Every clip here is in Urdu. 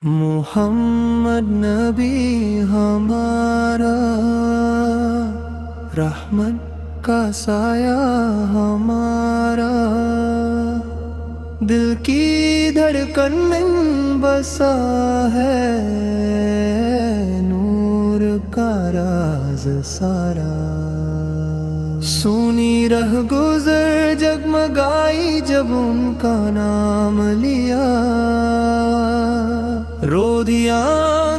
محمد نبی ہمارا، رحمت کا سایہ ہمارا، دل کی دھڑکن میں بسا ہے، نور کا راز سارا۔ سونی رہ گزر جگمگائی جب ان کا نام لیا، رو دیا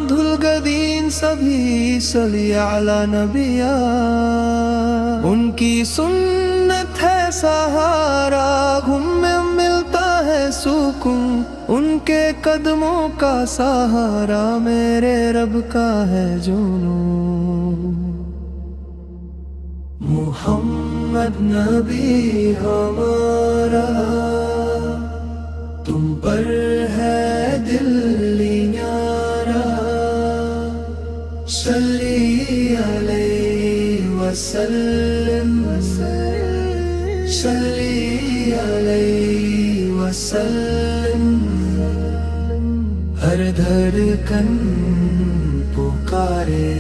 دھل گدین سبھی صلی علی نبیا۔ ان کی سنت ہے سہارا، غم میں ملتا ہے سکون، ان کے قدموں کا سہارا میرے رب کا ہے جنون۔ محمد نبی ہمارا، تم پر ہے دل نیارا، صلی علیہ وسلم، صلی علیہ وسلم۔ ہر دھڑکن پکارے،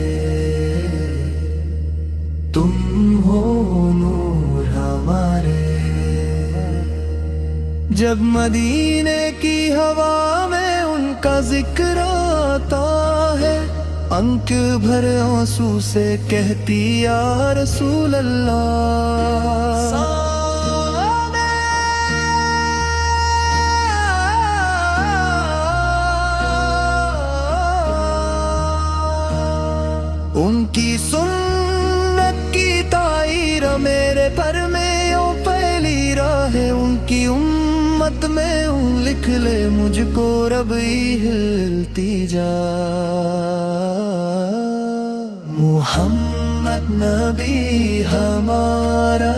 تم ہو نور ہمارے۔ جب مدینے کی ہوا میں ان کا ذکر آتا ہے، آنکھ بھر آنسو سے کہتی یا رسول اللہ۔ ان کی سنت کی تعیر میرے پر میں یوں پھیلی راہ ہے، ان کی امت میں ہوں لکھ لے مجھ کو رب ہلتی جا۔ محمد نبی ہمارا،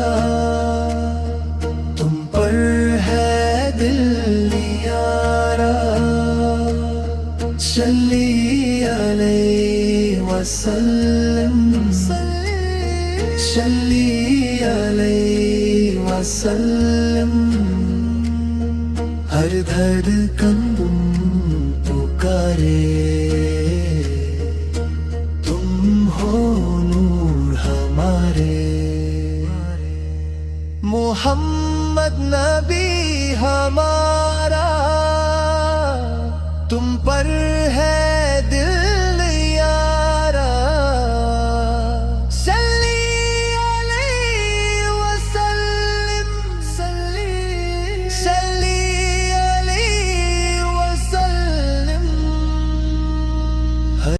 تم پر ہے دل نیارا، صلی علیہ وسلم، صلی علیہ وسلم۔ ہر دھڑکن پکارے، تم ہو نور ہمارے۔ محمد نبی ہمارا، تم پر ہے دل